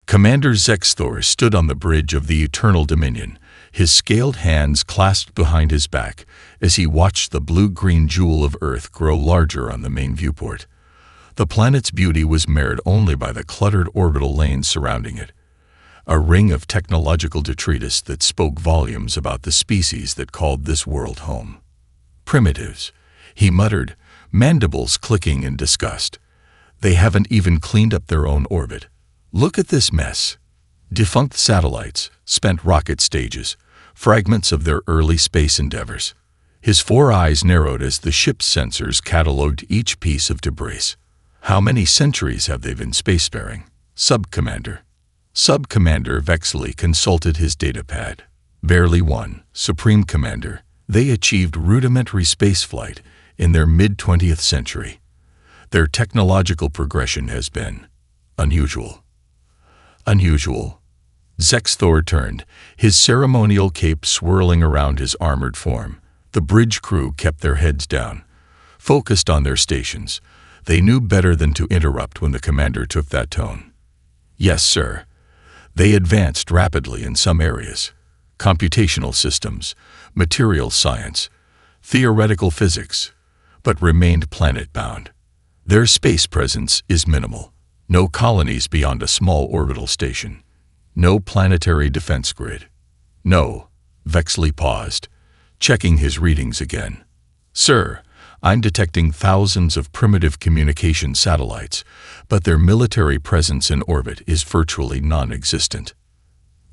Commander Zexthor stood on the bridge of the Eternal Dominion, his scaled hands clasped behind his back as he watched the blue-green jewel of Earth grow larger on the main viewport. The planet's beauty was marred only by the cluttered orbital lanes surrounding it, a ring of technological detritus that spoke volumes about the species that called this world home. Primitives, he muttered, mandibles clicking in disgust. They haven't even cleaned up their own orbit. Look at this mess. Defunct satellites, spent rocket stages, fragments of their early space endeavors. His 4 eyes narrowed as the ship's sensors catalogued each piece of debris. How many centuries have they been spacefaring? Sub-Commander. Sub-Commander Vexley consulted his datapad. Barely one. Supreme Commander. They achieved rudimentary spaceflight in their mid-20th century. Their technological progression has been unusual. Unusual. Zexthor turned, his ceremonial cape swirling around his armored form. The bridge crew kept their heads down, focused on their stations. They knew better than to interrupt when the commander took that tone. Yes, sir. They advanced rapidly in some areas. Computational systems, material science, theoretical physics, but remained planet-bound. Their space presence is minimal. No colonies beyond a small orbital station. No planetary defense grid. No. Vexley paused, checking his readings again. Sir, I'm detecting thousands of primitive communication satellites, but their military presence in orbit is virtually non-existent.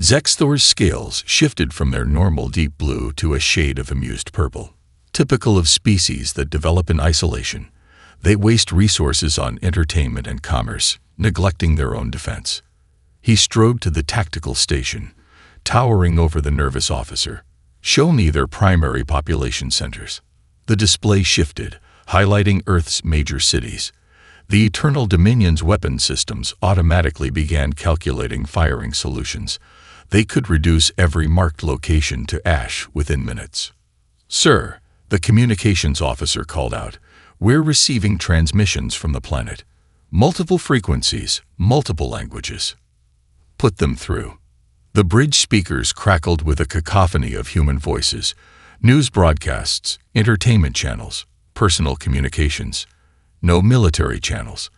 Zexthor's scales shifted from their normal deep blue to a shade of amused purple. Typical of species that develop in isolation, they waste resources on entertainment and commerce, neglecting their own defense. He strode to the tactical station, towering over the nervous officer. Show me their primary population centers. The display shifted, highlighting Earth's major cities. The Eternal Dominion's weapon systems automatically began calculating firing solutions. They could reduce every marked location to ash within minutes. Sir, the communications officer called out, we're receiving transmissions from the planet. Multiple frequencies, multiple languages. Put them through. The bridge speakers crackled with a cacophony of human voices, news broadcasts, entertainment channels, personal communications. No military channels.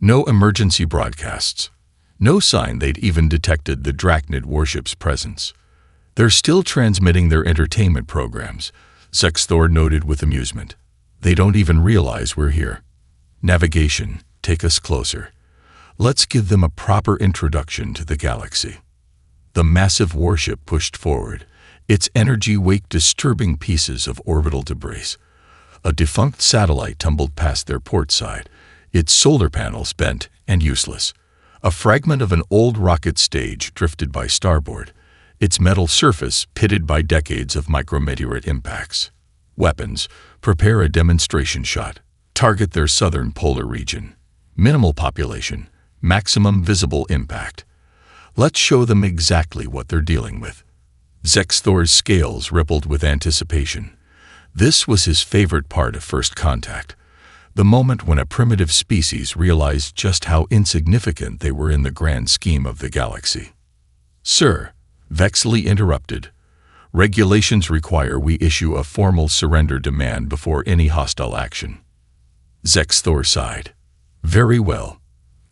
No emergency broadcasts. No sign they'd even detected the Drachnid warship's presence. They're still transmitting their entertainment programs, Zexthor noted with amusement. They don't even realize we're here. Navigation, take us closer. Let's give them a proper introduction to the galaxy. The massive warship pushed forward, its energy waked disturbing pieces of orbital debris. A defunct satellite tumbled past their port side, its solar panels bent and useless. A fragment of an old rocket stage drifted by starboard, its metal surface pitted by decades of micrometeorite impacts. Weapons, prepare a demonstration shot. Target their southern polar region. Minimal population, maximum visible impact. Let's show them exactly what they're dealing with. Zexthor's scales rippled with anticipation. This was his favorite part of first contact, the moment when a primitive species realized just how insignificant they were in the grand scheme of the galaxy. Sir, Vexley interrupted. Regulations require we issue a formal surrender demand before any hostile action. Zexthor sighed. Very well.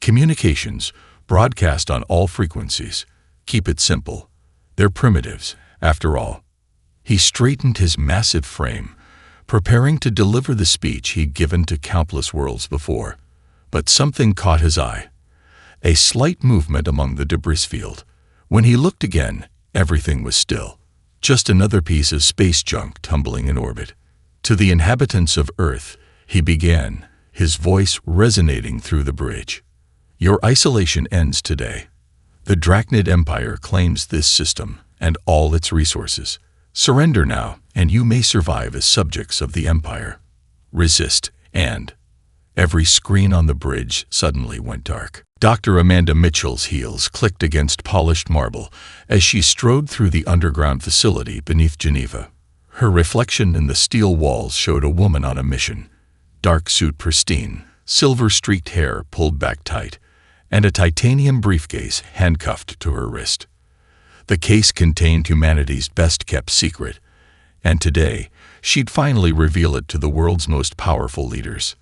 Communications, broadcast on all frequencies. Keep it simple. They're primitives, after all. He straightened his massive frame, preparing to deliver the speech he'd given to countless worlds before. But something caught his eye. A slight movement among the debris field. When he looked again, everything was still. Just another piece of space junk tumbling in orbit. To the inhabitants of Earth, he began, his voice resonating through the bridge. Your isolation ends today. The Drachnid Empire claims this system and all its resources. Surrender now, and you may survive as subjects of the Empire. Resist, and... Every screen on the bridge suddenly went dark. Dr. Amanda Mitchell's heels clicked against polished marble as she strode through the underground facility beneath Geneva. Her reflection in the steel walls showed a woman on a mission. Dark suit pristine, silver-streaked hair pulled back tight, and a titanium briefcase handcuffed to her wrist. The case contained humanity's best-kept secret, and today she'd finally reveal it to the world's most powerful leaders.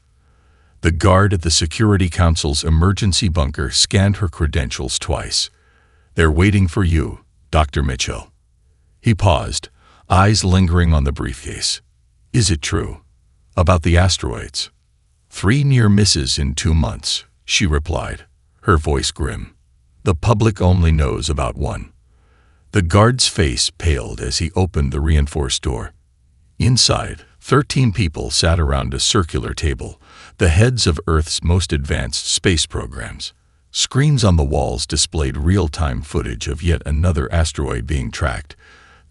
The guard at the Security Council's emergency bunker scanned her credentials twice. "They're waiting for you, Dr. Mitchell." He paused, eyes lingering on the briefcase. "Is it true? About the asteroids?" "3 near misses in 2 months," she replied, her voice grim. "The public only knows about 1. The guard's face paled as he opened the reinforced door. Inside, 13 people sat around a circular table, the heads of Earth's most advanced space programs. Screens on the walls displayed real-time footage of yet another asteroid being tracked,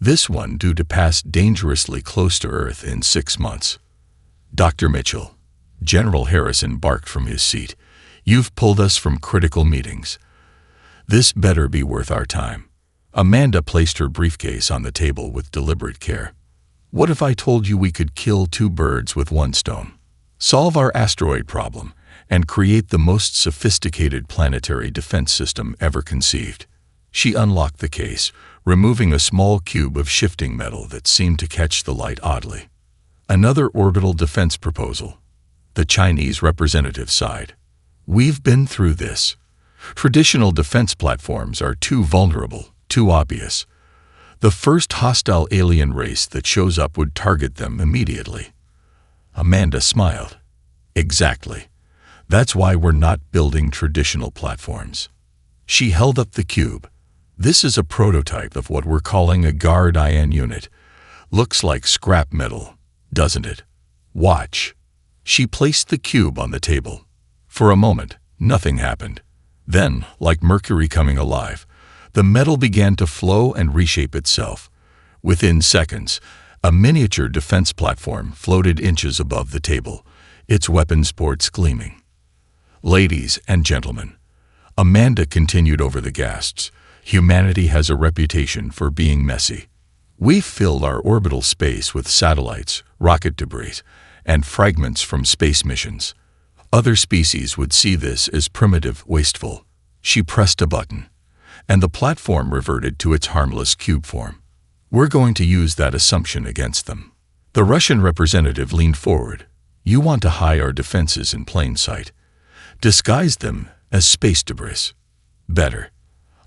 this one due to pass dangerously close to Earth in 6 months. "Dr. Mitchell," General Harrison barked from his seat, "you've pulled us from critical meetings. This better be worth our time." Amanda placed her briefcase on the table with deliberate care. "What if I told you we could kill 2 birds with 1 stone? Solve our asteroid problem and create the most sophisticated planetary defense system ever conceived?" She unlocked the case, removing a small cube of shifting metal that seemed to catch the light oddly. "Another orbital defense proposal," the Chinese representative sighed. "We've been through this. Traditional defense platforms are too vulnerable, too obvious. The first hostile alien race that shows up would target them immediately." Amanda smiled. "Exactly. That's why we're not building traditional platforms." She held up the cube. "This is a prototype of what we're calling a guard ion unit. Looks like scrap metal, doesn't it? Watch." She placed the cube on the table. For a moment, nothing happened. Then, like mercury coming alive, the metal began to flow and reshape itself. Within seconds, a miniature defense platform floated inches above the table, its weapons ports gleaming. "Ladies and gentlemen," Amanda continued over the ghasts, "humanity has a reputation for being messy. We've filled our orbital space with satellites, rocket debris, and fragments from space missions. Other species would see this as primitive, wasteful." She pressed a button, and the platform reverted to its harmless cube form. "We're going to use that assumption against them." The Russian representative leaned forward. "You want to hide our defenses in plain sight. Disguise them as space debris. Better."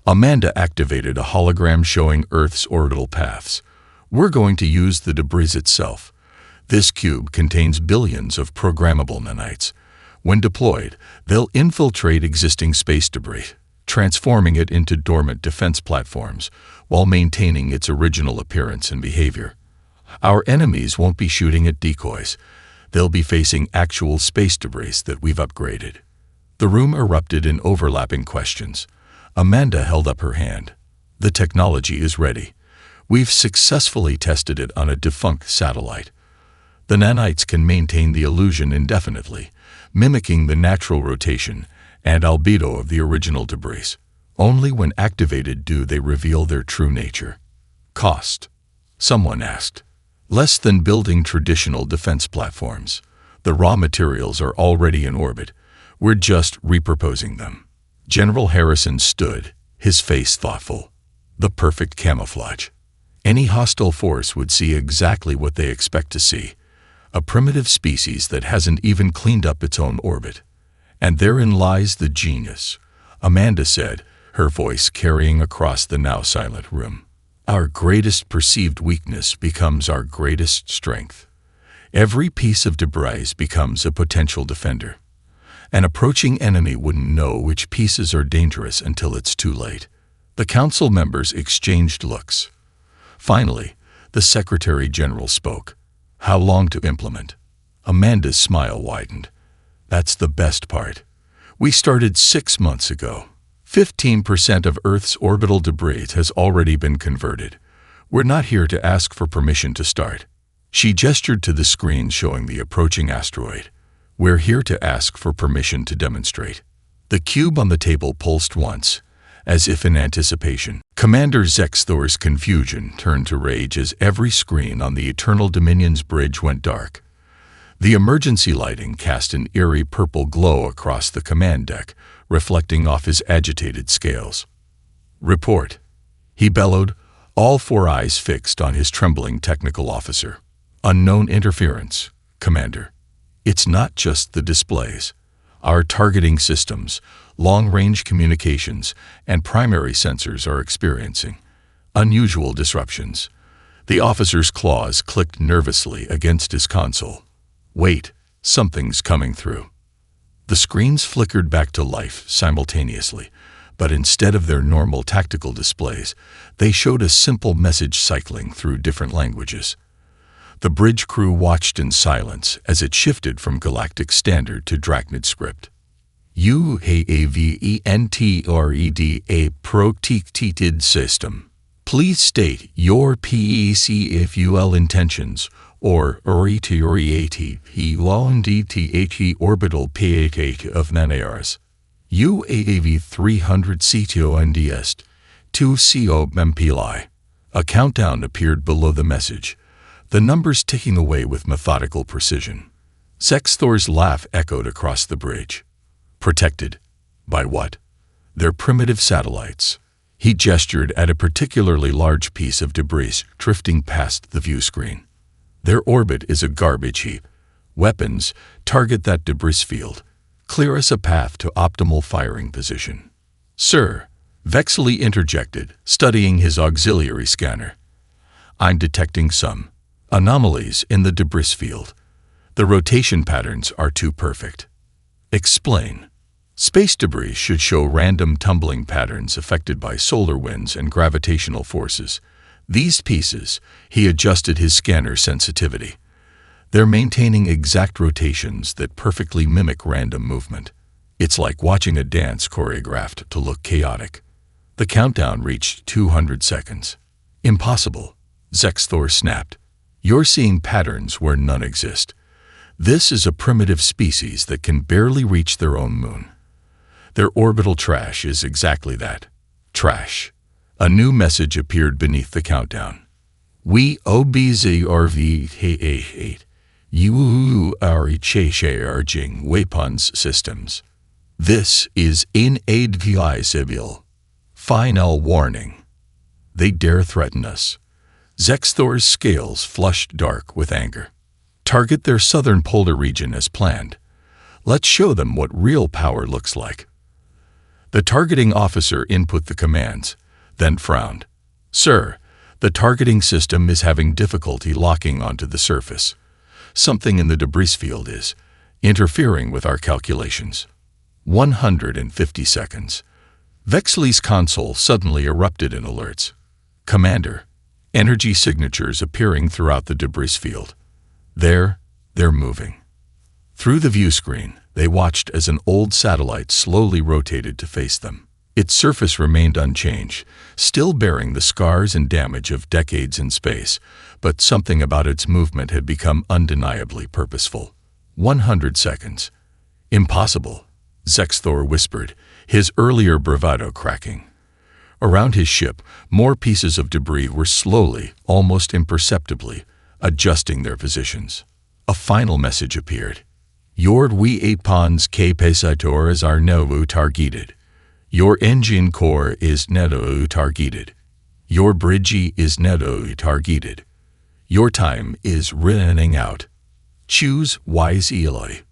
Amanda activated a hologram showing Earth's orbital paths. "We're going to use the debris itself. This cube contains billions of programmable nanites. When deployed, they'll infiltrate existing space debris, transforming it into dormant defense platforms while maintaining its original appearance and behavior. Our enemies won't be shooting at decoys. They'll be facing actual space debris that we've upgraded." The room erupted in overlapping questions. Amanda held up her hand. "The technology is ready. We've successfully tested it on a defunct satellite. The nanites can maintain the illusion indefinitely, mimicking the natural rotation and albedo of the original debris. Only when activated do they reveal their true nature." "Cost?" someone asked. "Less than building traditional defense platforms. The raw materials are already in orbit. We're just repurposing them." General Harrison stood, his face thoughtful. "The perfect camouflage. Any hostile force would see exactly what they expect to see. A primitive species that hasn't even cleaned up its own orbit. And therein lies the genius," Amanda said, her voice carrying across the now silent room. "Our greatest perceived weakness becomes our greatest strength. Every piece of debris becomes a potential defender. An approaching enemy wouldn't know which pieces are dangerous until it's too late." The council members exchanged looks. Finally, the Secretary General spoke. "How long to implement?" Amanda's smile widened. "That's the best part. We started 6 months ago. 15% of Earth's orbital debris has already been converted. We're not here to ask for permission to start." She gestured to the screen showing the approaching asteroid. "We're here to ask for permission to demonstrate." The cube on the table pulsed once, as if in anticipation. Commander Zexthor's confusion turned to rage as every screen on the Eternal Dominion's bridge went dark. The emergency lighting cast an eerie purple glow across the command deck, reflecting off his agitated scales. "Report," he bellowed, all four eyes fixed on his trembling technical officer. "Unknown interference, Commander. It's not just the displays. Our targeting systems, long-range communications, and primary sensors are experiencing unusual disruptions." The officer's claws clicked nervously against his console. "Wait, something's coming through." The screens flickered back to life simultaneously, but instead of their normal tactical displays, they showed a simple message cycling through different languages. The bridge crew watched in silence as it shifted from Galactic Standard to Drachnid script. "UAVENTRED protected system. Please state your PEC if UL intentions or reiterate ELNDTHE orbital PAT of NANARS. UAV 300 CTONDS 2 CO MPLI." A countdown appeared below the message, the numbers ticking away with methodical precision. Zexthor's laugh echoed across the bridge. Protected? By what? Their primitive satellites. He gestured at a particularly large piece of debris drifting past the view screen. "Their orbit is a garbage heap. Weapons, target that debris field. Clear us a path to optimal firing position." "Sir," Vexley interjected, studying his auxiliary scanner. "I'm detecting some anomalies in the debris field. The rotation patterns are too perfect." "Explain." "Space debris should show random tumbling patterns affected by solar winds and gravitational forces. These pieces," he adjusted his scanner sensitivity, "they're maintaining exact rotations that perfectly mimic random movement. It's like watching a dance choreographed to look chaotic." The countdown reached 200 seconds. "Impossible," Zexthor snapped. "You're seeing patterns where none exist. This is a primitive species that can barely reach their own moon. Their orbital trash is exactly that. Trash." A new message appeared beneath the countdown. "We observe URCharging weapons systems. This is inadvisable. Final warning. They dare threaten us." Zexthor's scales flushed dark with anger. "Target their southern polar region as planned. Let's show them what real power looks like." The targeting officer input the commands, then frowned. "Sir, the targeting system is having difficulty locking onto the surface. Something in the debris field is interfering with our calculations." 150 seconds. Vexley's console suddenly erupted in alerts. "Commander, energy signatures appearing throughout the debris field. They're moving." Through the view screen, they watched as an old satellite slowly rotated to face them. Its surface remained unchanged, still bearing the scars and damage of decades in space, but something about its movement had become undeniably purposeful. 100 seconds. "Impossible," Zexthor whispered, his earlier bravado cracking. Around his ship, more pieces of debris were slowly, almost imperceptibly, adjusting their positions. A final message appeared. "Your weapons capacitors are now targeted. Your engine core is now targeted. Your bridge is now targeted. Your time is running out. Choose wisely."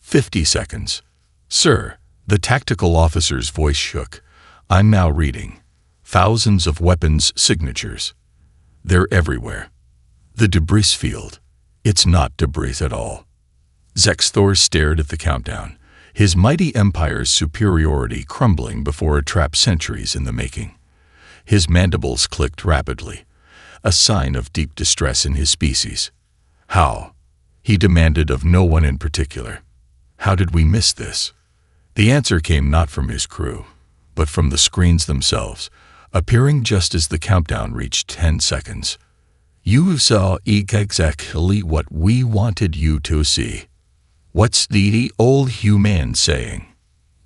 50 seconds. "Sir," the tactical officer's voice shook, "I'm now reading thousands of weapons signatures. They're everywhere. The debris field. It's not debris at all." Zexthor stared at the countdown, his mighty empire's superiority crumbling before a trap centuries in the making. His mandibles clicked rapidly, a sign of deep distress in his species. "How?" he demanded of no one in particular. "How did we miss this?" The answer came not from his crew, but from the screens themselves, appearing just as the countdown reached 10 seconds. "You saw exactly what we wanted you to see. What's the old human saying?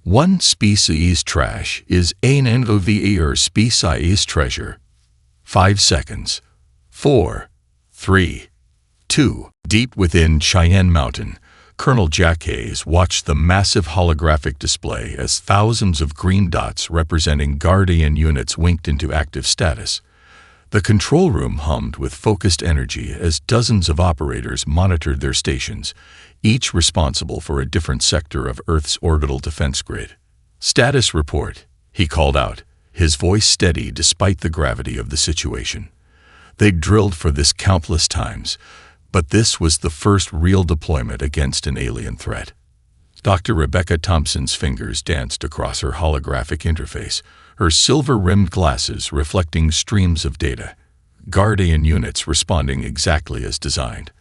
One species trash is another species treasure." 5 seconds. 4, 3, 2. Deep within Cheyenne Mountain, Colonel Jack Hayes watched the massive holographic display as thousands of green dots representing Guardian units winked into active status. The control room hummed with focused energy as dozens of operators monitored their stations, each responsible for a different sector of Earth's orbital defense grid. "Status report," he called out, his voice steady despite the gravity of the situation. They'd drilled for this countless times, but this was the first real deployment against an alien threat. Dr. Rebecca Thompson's fingers danced across her holographic interface, her silver-rimmed glasses reflecting streams of data. Guardian units responding exactly as designed.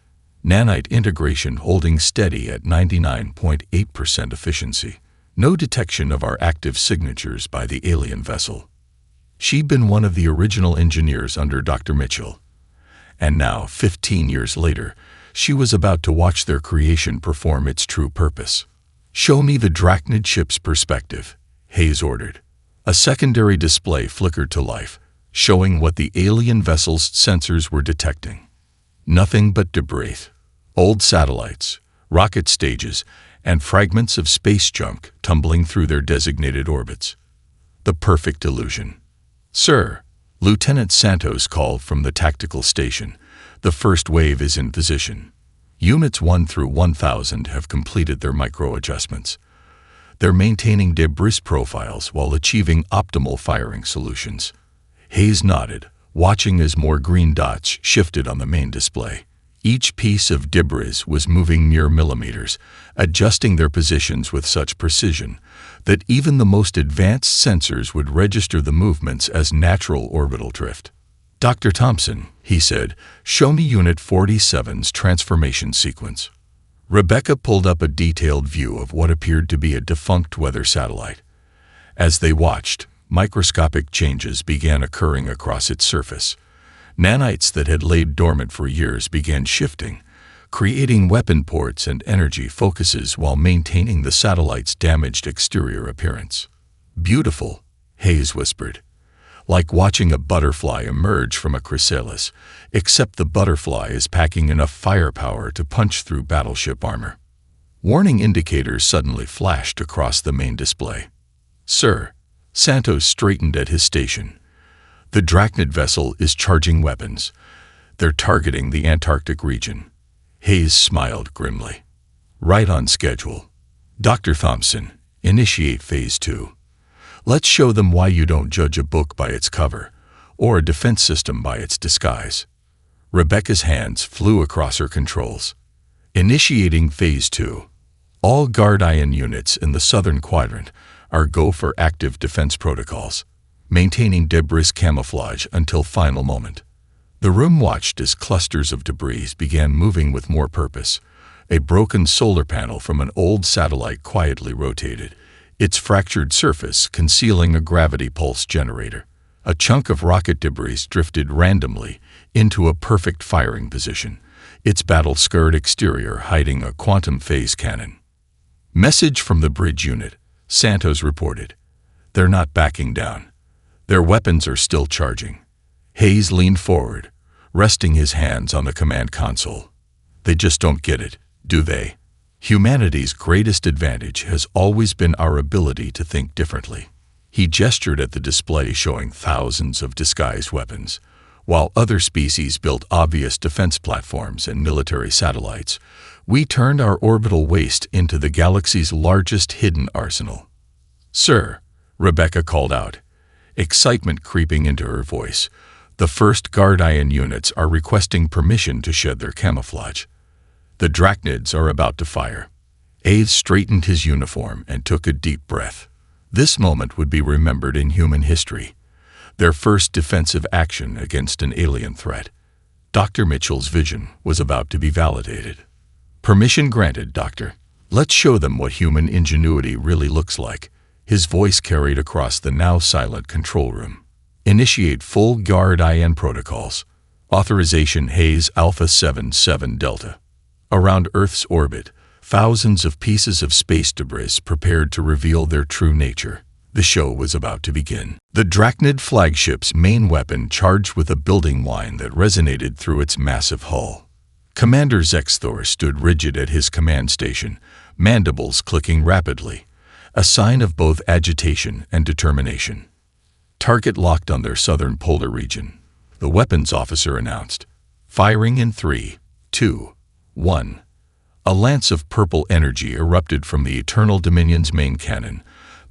Nanite integration holding steady at 99.8% efficiency. No detection of our active signatures by the alien vessel. She'd been one of the original engineers under Dr. Mitchell. And now, 15 years later, she was about to watch their creation perform its true purpose. "Show me the Drachnid ship's perspective," Hayes ordered. A secondary display flickered to life, showing what the alien vessel's sensors were detecting. Nothing but debris. Old satellites, rocket stages, and fragments of space junk tumbling through their designated orbits. The perfect illusion. "Sir," Lieutenant Santos called from the tactical station, "the first wave is in position. Units 1 through 1000 have completed their micro-adjustments. They're maintaining debris profiles while achieving optimal firing solutions." Hayes nodded, watching as more green dots shifted on the main display. Each piece of debris was moving mere millimeters, adjusting their positions with such precision that even the most advanced sensors would register the movements as natural orbital drift. "Dr. Thompson," he said, "show me Unit 47's transformation sequence." Rebecca pulled up a detailed view of what appeared to be a defunct weather satellite. As they watched, microscopic changes began occurring across its surface. Nanites that had laid dormant for years began shifting, creating weapon ports and energy focuses while maintaining the satellite's damaged exterior appearance. "Beautiful," Hayes whispered. "Like watching a butterfly emerge from a chrysalis, except the butterfly is packing enough firepower to punch through battleship armor." Warning indicators suddenly flashed across the main display. "Sir," Santos straightened at his station. "The Drachnid vessel is charging weapons. They're targeting the Antarctic region." Hayes smiled grimly. "Right on schedule. Dr. Thompson, initiate Phase 2. Let's show them why you don't judge a book by its cover, or a defense system by its disguise." Rebecca's hands flew across her controls. "Initiating Phase 2. All Guardian units in the southern quadrant are go for active defense protocols, maintaining debris camouflage until final moment." The room watched as clusters of debris began moving with more purpose. A broken solar panel from an old satellite quietly rotated, its fractured surface concealing a gravity pulse generator. A chunk of rocket debris drifted randomly into a perfect firing position, its battle-scarred exterior hiding a quantum phase cannon. "Message from the bridge unit," Santos reported. "They're not backing down. Their weapons are still charging." Hayes leaned forward, resting his hands on the command console. "They just don't get it, do they? Humanity's greatest advantage has always been our ability to think differently." He gestured at the display showing thousands of disguised weapons. While other species built obvious defense platforms and military satellites, we turned our orbital waste into the galaxy's largest hidden arsenal. "Sir," Rebecca called out, excitement creeping into her voice, "the first Guardian units are requesting permission to shed their camouflage. The Drachnids are about to fire." Hayes straightened his uniform and took a deep breath. This moment would be remembered in human history. Their first defensive action against an alien threat. Dr. Mitchell's vision was about to be validated. "Permission granted, Doctor. Let's show them what human ingenuity really looks like." His voice carried across the now silent control room. "Initiate full Guardian protocols. Authorization Hayes Alpha 77 Delta." Around Earth's orbit, thousands of pieces of space debris prepared to reveal their true nature. The show was about to begin. The Drachnid flagship's main weapon charged with a building whine that resonated through its massive hull. Commander Zexthor stood rigid at his command station, mandibles clicking rapidly, a sign of both agitation and determination. Target locked on their southern polar region, the weapons officer announced. Firing in 3, 2, 1. A lance of purple energy erupted from the Eternal Dominion's main cannon,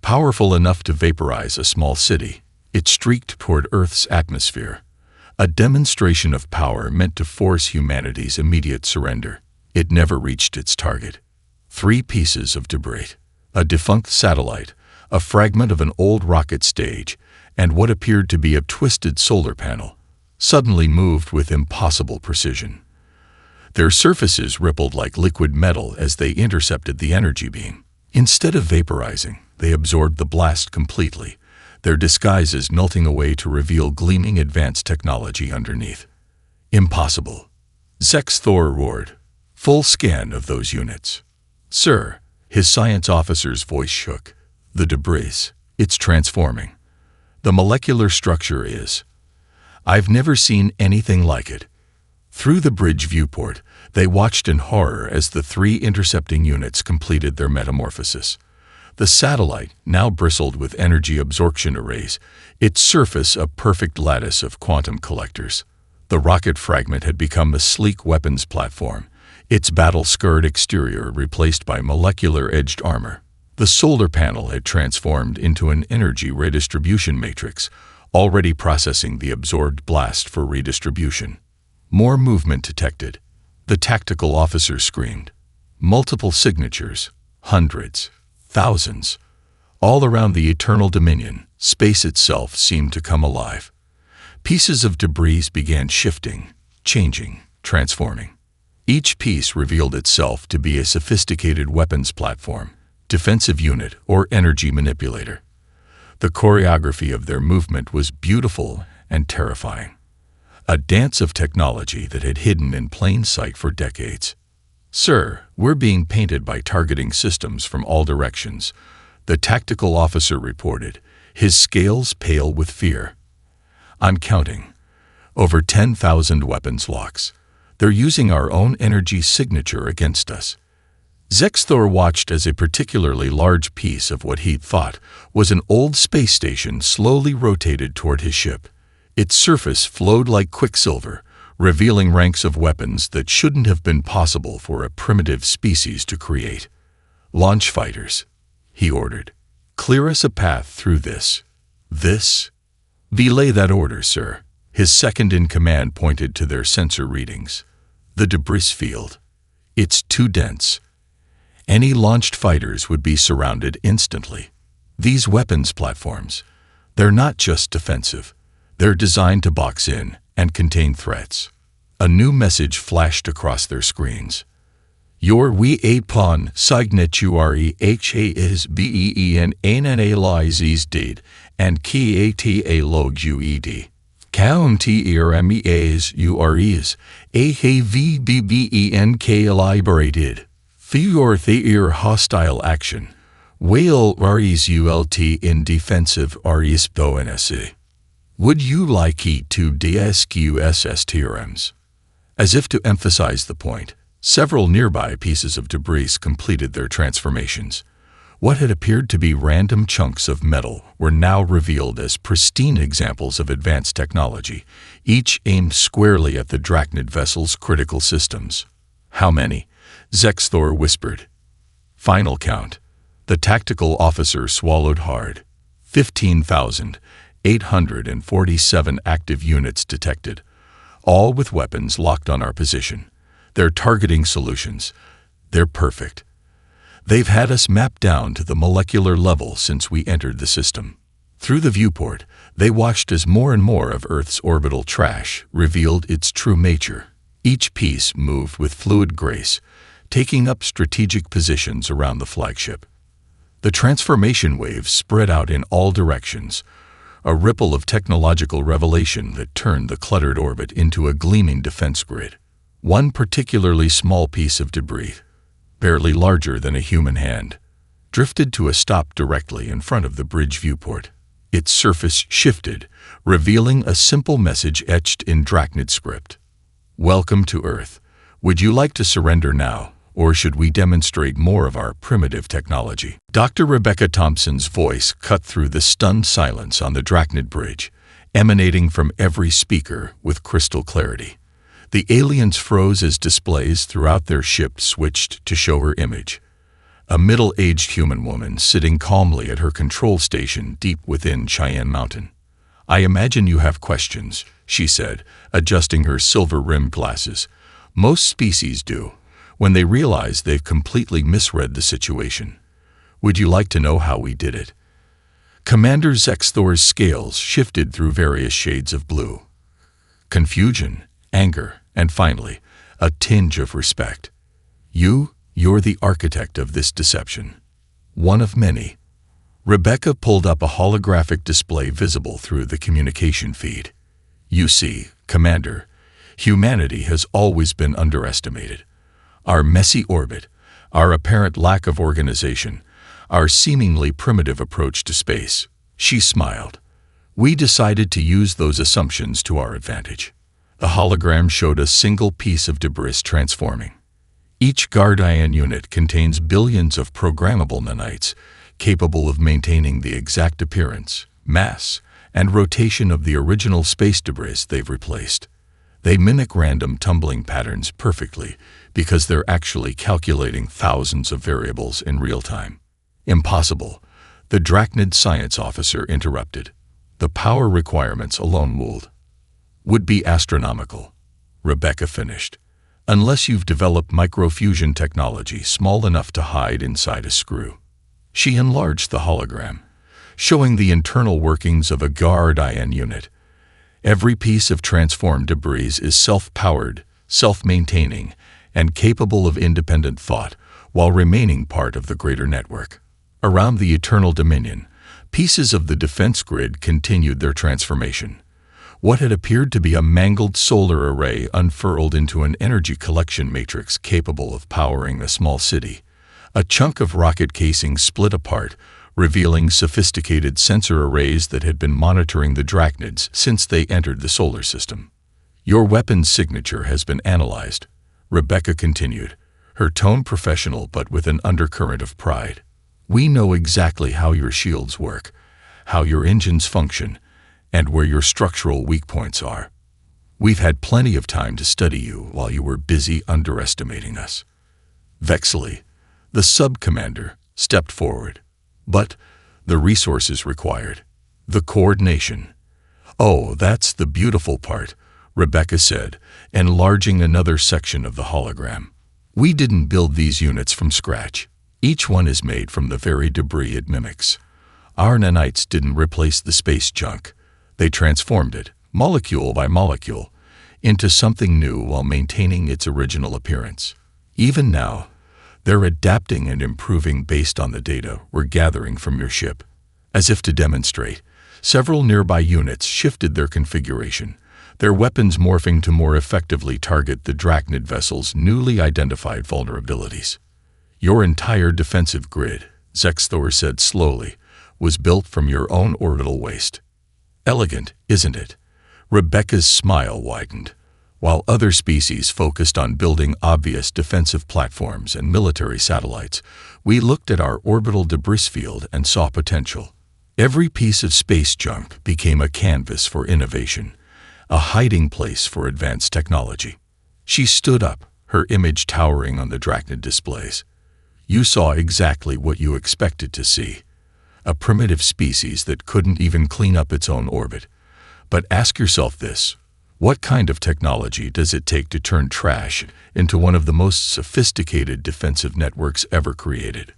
powerful enough to vaporize a small city. It streaked toward Earth's atmosphere, a demonstration of power meant to force humanity's immediate surrender. It never reached its target. 3 pieces of debris, a defunct satellite, a fragment of an old rocket stage, and what appeared to be a twisted solar panel, suddenly moved with impossible precision. Their surfaces rippled like liquid metal as they intercepted the energy beam. Instead of vaporizing, they absorbed the blast completely, their disguises melting away to reveal gleaming advanced technology underneath. Impossible. Zexthor roared. Full scan of those units. Sir, his science officer's voice shook. The debris, it's transforming. The molecular structure is. I've never seen anything like it. Through the bridge viewport, they watched in horror as the 3 intercepting units completed their metamorphosis. The satellite now bristled with energy absorption arrays, its surface a perfect lattice of quantum collectors. The rocket fragment had become a sleek weapons platform, its battle-scarred exterior replaced by molecular-edged armor. The solar panel had transformed into an energy redistribution matrix, already processing the absorbed blast for redistribution. More movement detected. The tactical officer screamed. Multiple signatures, hundreds, thousands. All around the Eternal Dominion, space itself seemed to come alive. Pieces of debris began shifting, changing, transforming. Each piece revealed itself to be a sophisticated weapons platform, defensive unit, or energy manipulator. The choreography of their movement was beautiful and terrifying. A dance of technology that had hidden in plain sight for decades. Sir, we're being painted by targeting systems from all directions, the tactical officer reported, his scales pale with fear. I'm counting. Over 10,000 weapons locks. They're using our own energy signature against us. Zexthor watched as a particularly large piece of what he'd thought was an old space station slowly rotated toward his ship. Its surface flowed like quicksilver, revealing ranks of weapons that shouldn't have been possible for a primitive species to create. Launch fighters, he ordered. Clear us a path through this. This? Belay that order, sir. His second-in-command pointed to their sensor readings. The debris field. It's too dense. Any launched fighters would be surrounded instantly. These weapons platforms, they're not just defensive. They're designed to box in and contain threats. A new message flashed across their screens. Your we upon signature HAS BEEN analyses did and key ATA log UED. County MEAs UREs AHVBBENK elaborated. For the hostile action. Whale RES ULT in defensive RES BONSE. Would you like to DSQSS theorems? As if to emphasize the point, several nearby pieces of debris completed their transformations. What had appeared to be random chunks of metal were now revealed as pristine examples of advanced technology, each aimed squarely at the Drachnid vessel's critical systems. How many? Zexthor whispered. Final count. The tactical officer swallowed hard. 15,847 active units detected, all with weapons locked on our position. Their targeting solutions, they're perfect. They've had us mapped down to the molecular level since we entered the system. Through the viewport, they watched as more and more of Earth's orbital trash revealed its true nature. Each piece moved with fluid grace, taking up strategic positions around the flagship. The transformation waves spread out in all directions, a ripple of technological revelation that turned the cluttered orbit into a gleaming defense grid. One particularly small piece of debris, barely larger than a human hand, drifted to a stop directly in front of the bridge viewport. Its surface shifted, revealing a simple message etched in Drachnid script. Welcome to Earth. Would you like to surrender now, or should we demonstrate more of our primitive technology?" Dr. Rebecca Thompson's voice cut through the stunned silence on the Drachnid Bridge, emanating from every speaker with crystal clarity. The aliens froze as displays throughout their ship switched to show her image. A middle-aged human woman sitting calmly at her control station deep within Cheyenne Mountain. "I imagine you have questions," she said, adjusting her silver-rimmed glasses. "Most species do, when they realize they've completely misread the situation. Would you like to know how we did it?" Commander Zexthor's scales shifted through various shades of blue. Confusion, anger, and finally, a tinge of respect. You're the architect of this deception. One of many. Rebecca pulled up a holographic display visible through the communication feed. "You see, Commander, humanity has always been underestimated. Our messy orbit, our apparent lack of organization, our seemingly primitive approach to space." She smiled. "We decided to use those assumptions to our advantage." The hologram showed a single piece of debris transforming. Each Guardian unit contains billions of programmable nanites, capable of maintaining the exact appearance, mass, and rotation of the original space debris they've replaced. They mimic random tumbling patterns perfectly because they're actually calculating thousands of variables in real time. "Impossible," the Drachnid science officer interrupted. "The power requirements alone would be astronomical," Rebecca finished. "Unless you've developed microfusion technology small enough to hide inside a screw." She enlarged the hologram, showing the internal workings of a Guardian unit. Every piece of transformed debris is self-powered, self-maintaining, and capable of independent thought while remaining part of the greater network. Around the Eternal Dominion, pieces of the defense grid continued their transformation. What had appeared to be a mangled solar array unfurled into an energy collection matrix capable of powering a small city. A chunk of rocket casing split apart, revealing sophisticated sensor arrays that had been monitoring the Drachnids since they entered the solar system. "Your weapon's signature has been analyzed," Rebecca continued, her tone professional but with an undercurrent of pride. "We know exactly how your shields work, how your engines function, and where your structural weak points are. We've had plenty of time to study you while you were busy underestimating us." Vexley, the sub-commander, stepped forward. "But the resources required, the coordination." "Oh, that's the beautiful part," Rebecca said, enlarging another section of the hologram. "We didn't build these units from scratch. Each one is made from the very debris it mimics. Our nanites didn't replace the space junk. They transformed it, molecule by molecule, into something new while maintaining its original appearance. Even now, they're adapting and improving based on the data we're gathering from your ship." As if to demonstrate, several nearby units shifted their configuration, their weapons morphing to more effectively target the Drachnid vessel's newly identified vulnerabilities. "Your entire defensive grid," Zexthor said slowly, "was built from your own orbital waste. Elegant, isn't it?" Rebecca's smile widened. While other species focused on building obvious defensive platforms and military satellites, we looked at our orbital debris field and saw potential. Every piece of space junk became a canvas for innovation, a hiding place for advanced technology. She stood up, her image towering on the Drachnid displays. "You saw exactly what you expected to see. A primitive species that couldn't even clean up its own orbit. But ask yourself this: what kind of technology does it take to turn trash into one of the most sophisticated defensive networks ever created?"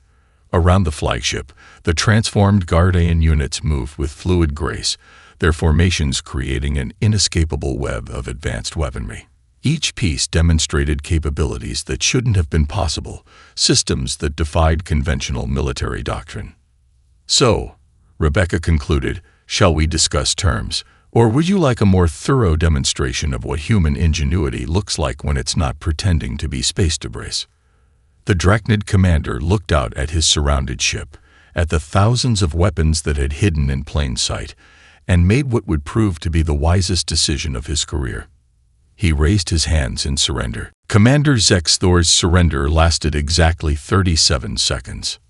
Around the flagship, the transformed Guardian units moved with fluid grace, their formations creating an inescapable web of advanced weaponry. Each piece demonstrated capabilities that shouldn't have been possible, systems that defied conventional military doctrine. "So," Rebecca concluded, "shall we discuss terms? Or would you like a more thorough demonstration of what human ingenuity looks like when it's not pretending to be space debris?" The Drachnid commander looked out at his surrounded ship, at the thousands of weapons that had hidden in plain sight, and made what would prove to be the wisest decision of his career. He raised his hands in surrender. Commander Zexthor's surrender lasted exactly 37 seconds.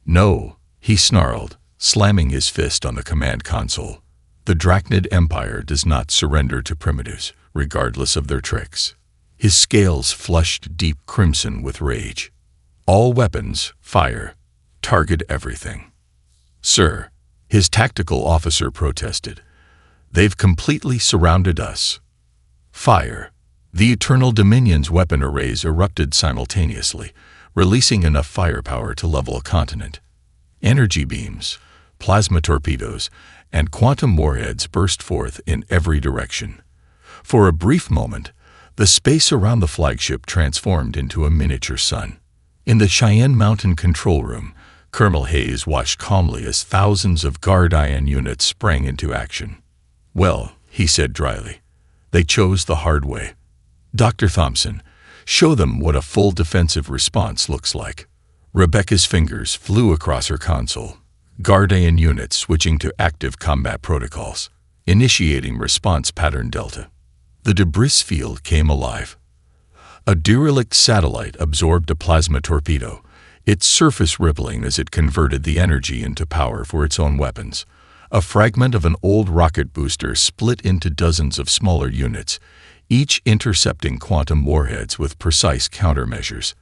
"No," he snarled, slamming his fist on the command console. "The Drachnid Empire does not surrender to primitives, regardless of their tricks." His scales flushed deep crimson with rage. "All weapons, fire. Target everything." "Sir," his tactical officer protested, "they've completely surrounded us." "Fire." The Eternal Dominion's weapon arrays erupted simultaneously, releasing enough firepower to level a continent. Energy beams, plasma torpedoes, and quantum warheads burst forth in every direction. For a brief moment, the space around the flagship transformed into a miniature sun. In the Cheyenne Mountain control room, Colonel Hayes watched calmly as thousands of Guardian units sprang into action. "Well," he said dryly, "they chose the hard way. Dr. Thompson, show them what a full defensive response looks like." Rebecca's fingers flew across her console. Guardian units switching to active combat protocols, initiating response pattern Delta. The debris field came alive. A derelict satellite absorbed a plasma torpedo, its surface rippling as it converted the energy into power for its own weapons. A fragment of an old rocket booster split into dozens of smaller units, each intercepting quantum warheads with precise countermeasures.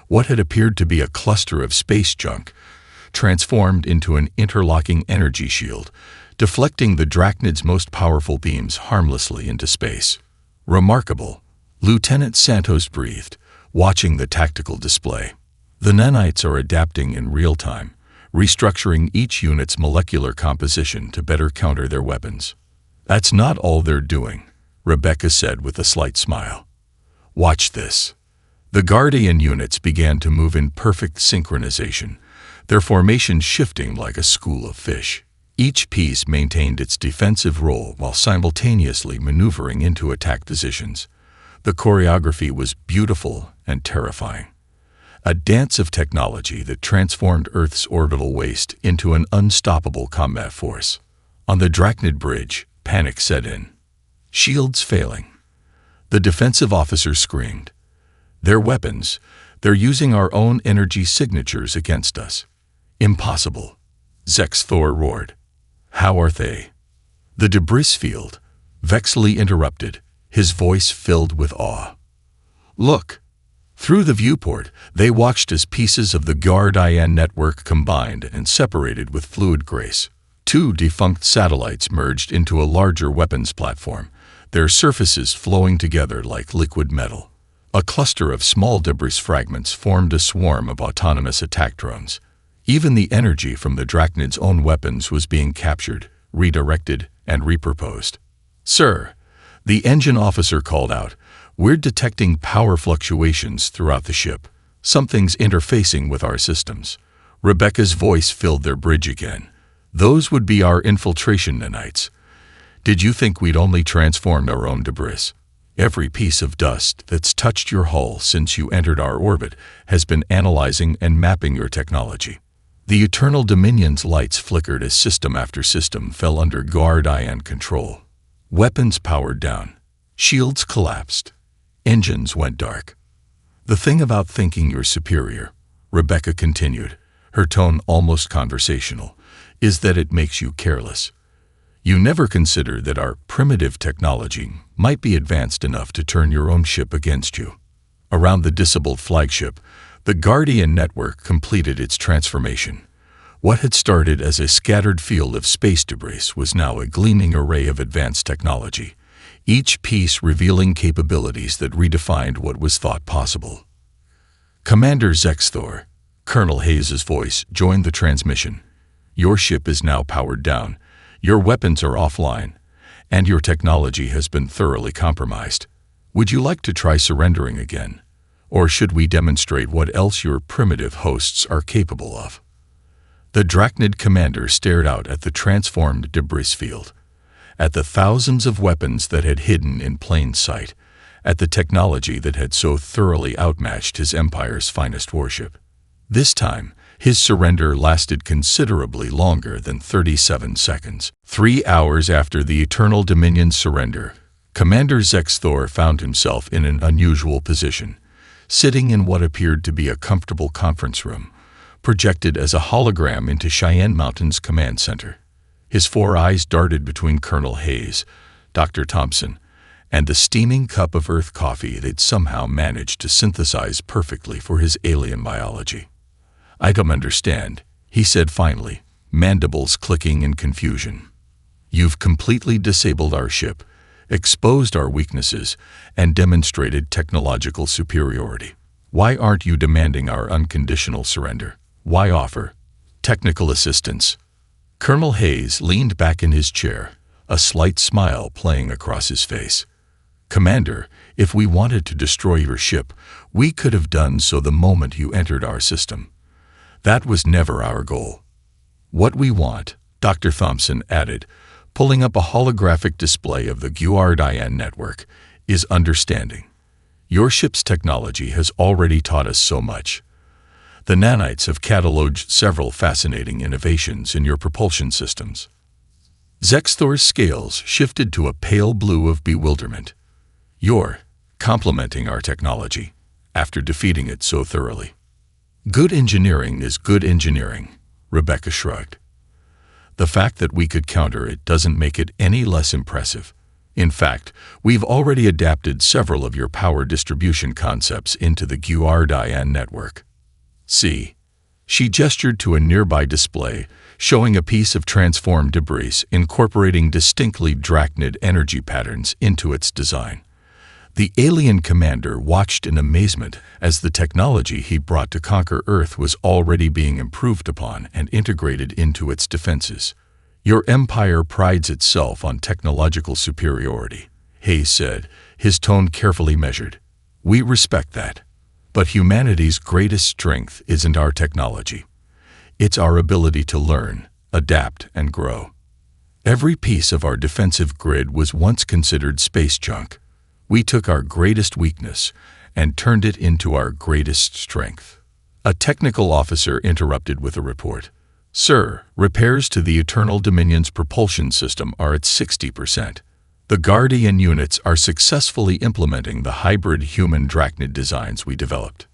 What had appeared to be a cluster of space junk transformed into an interlocking energy shield, deflecting the Drachnid's most powerful beams harmlessly into space. "Remarkable," Lieutenant Santos breathed, watching the tactical display. "The nanites are adapting in real time, restructuring each unit's molecular composition to better counter their weapons." "That's not all they're doing," Rebecca said with a slight smile. "Watch this." The Guardian units began to move in perfect synchronization, their formation shifting like a school of fish. Each piece maintained its defensive role while simultaneously maneuvering into attack positions. The choreography was beautiful and terrifying. A dance of technology that transformed Earth's orbital waste into an unstoppable combat force. On the Drachnid bridge, panic set in. Shields failing. The defensive officer screamed. "Their weapons, they're using our own energy signatures against us." "Impossible," Zexthor roared. "How are they?" The debris field, Vexley interrupted, his voice filled with awe. "Look!" Through the viewport, they watched as pieces of the Guardian network combined and separated with fluid grace. Two defunct satellites merged into a larger weapons platform, their surfaces flowing together like liquid metal. A cluster of small debris fragments formed a swarm of autonomous attack drones. Even the energy from the Drachnid's own weapons was being captured, redirected, and repurposed. "Sir," the engine officer called out, "we're detecting power fluctuations throughout the ship. Something's interfacing with our systems." Rebecca's voice filled their bridge again. "Those would be our infiltration nanites. Did you think we'd only transformed our own debris? Every piece of dust that's touched your hull since you entered our orbit has been analyzing and mapping your technology." The Eternal Dominion's lights flickered as system after system fell under Guardian control. Weapons powered down. Shields collapsed. Engines went dark. "The thing about thinking you're superior," Rebecca continued, her tone almost conversational, "is that it makes you careless. You never consider that our primitive technology might be advanced enough to turn your own ship against you." Around the disabled flagship, the Guardian network completed its transformation. What had started as a scattered field of space debris was now a gleaming array of advanced technology, each piece revealing capabilities that redefined what was thought possible. "Commander Zexthor," Colonel Hayes's voice joined the transmission. "Your ship is now powered down, your weapons are offline, and your technology has been thoroughly compromised. Would you like to try surrendering again? Or should we demonstrate what else your primitive hosts are capable of?" The Drachnid commander stared out at the transformed debris field, at the thousands of weapons that had hidden in plain sight, at the technology that had so thoroughly outmatched his empire's finest warship. This time, his surrender lasted considerably longer than 37 seconds. 3 hours after the Eternal Dominion's surrender, Commander Zexthor found himself in an unusual position, sitting in what appeared to be a comfortable conference room, projected as a hologram into Cheyenne Mountain's command center. His 4 eyes darted between Colonel Hayes, Dr. Thompson, and the steaming cup of Earth coffee they'd somehow managed to synthesize perfectly for his alien biology. "I don't understand," he said finally, mandibles clicking in confusion. "You've completely disabled our ship, exposed our weaknesses, and demonstrated technological superiority. Why aren't you demanding our unconditional surrender? Why offer technical assistance?" Colonel Hayes leaned back in his chair, a slight smile playing across his face. "Commander, if we wanted to destroy your ship, we could have done so the moment you entered our system. That was never our goal. What we want," Dr. Thompson added, pulling up a holographic display of the Guardian network, "is understanding. Your ship's technology has already taught us so much. The nanites have cataloged several fascinating innovations in your propulsion systems." Zexthor's scales shifted to a pale blue of bewilderment. "You're complimenting our technology after defeating it so thoroughly." "Good engineering is good engineering," Rebecca shrugged. "The fact that we could counter it doesn't make it any less impressive. In fact, we've already adapted several of your power distribution concepts into the Guardian network. See." She gestured to a nearby display, showing a piece of transformed debris incorporating distinctly drachnid energy patterns into its design. The alien commander watched in amazement as the technology he brought to conquer Earth was already being improved upon and integrated into its defenses. "Your empire prides itself on technological superiority," Hayes said, his tone carefully measured. "We respect that. But humanity's greatest strength isn't our technology. It's our ability to learn, adapt, and grow. Every piece of our defensive grid was once considered space junk. We took our greatest weakness and turned it into our greatest strength." A technical officer interrupted with a report. "Sir, repairs to the Eternal Dominion's propulsion system are at 60%. The Guardian units are successfully implementing the hybrid human drachnid designs we developed."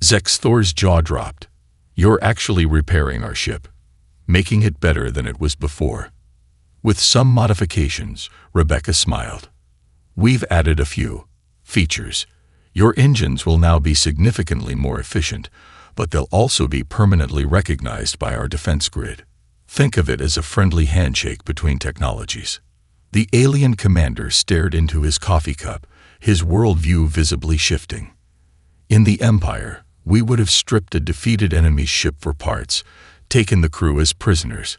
Zexthor's jaw dropped. "You're actually repairing our ship, making it better than it was before." "With some modifications," Rebecca smiled. "We've added a few features. Your engines will now be significantly more efficient, but they'll also be permanently recognized by our defense grid. Think of it as a friendly handshake between technologies." The alien commander stared into his coffee cup, his worldview visibly shifting. "In the Empire, we would have stripped a defeated enemy's ship for parts, taken the crew as prisoners,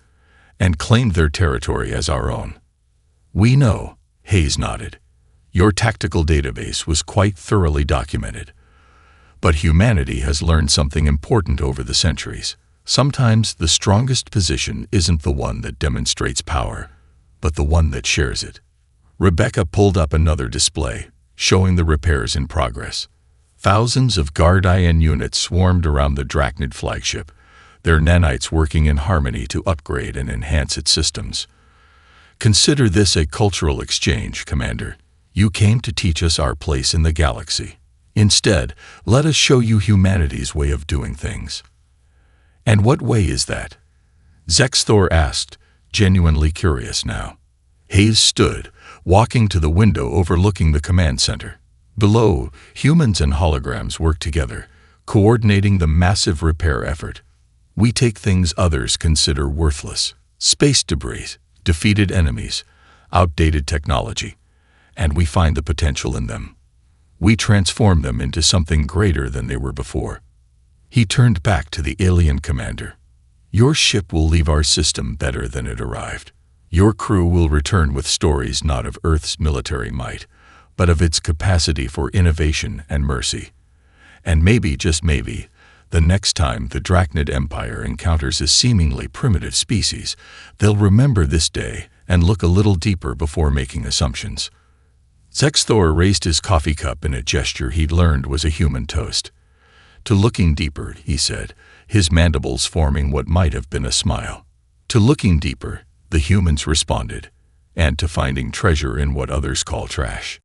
and claimed their territory as our own." "We know," Hayes nodded. "Your tactical database was quite thoroughly documented. But humanity has learned something important over the centuries. Sometimes the strongest position isn't the one that demonstrates power, but the one that shares it." Rebecca pulled up another display, showing the repairs in progress. Thousands of Guardian units swarmed around the Drachnid flagship, their nanites working in harmony to upgrade and enhance its systems. "Consider this a cultural exchange, Commander. You came to teach us our place in the galaxy. Instead, let us show you humanity's way of doing things." "And what way is that?" Zexthor asked, genuinely curious now. Hayes stood, walking to the window overlooking the command center. Below, humans and holograms work together, coordinating the massive repair effort. "We take things others consider worthless, space debris, defeated enemies, outdated technology, and we find the potential in them. We transform them into something greater than they were before." He turned back to the alien commander. "Your ship will leave our system better than it arrived. Your crew will return with stories not of Earth's military might, but of its capacity for innovation and mercy. And maybe, just maybe, the next time the Drachnid Empire encounters a seemingly primitive species, they'll remember this day and look a little deeper before making assumptions." Zexthor raised his coffee cup in a gesture he'd learned was a human toast. "To looking deeper," he said, his mandibles forming what might have been a smile. "To looking deeper," the humans responded. and to finding treasure in what others call trash.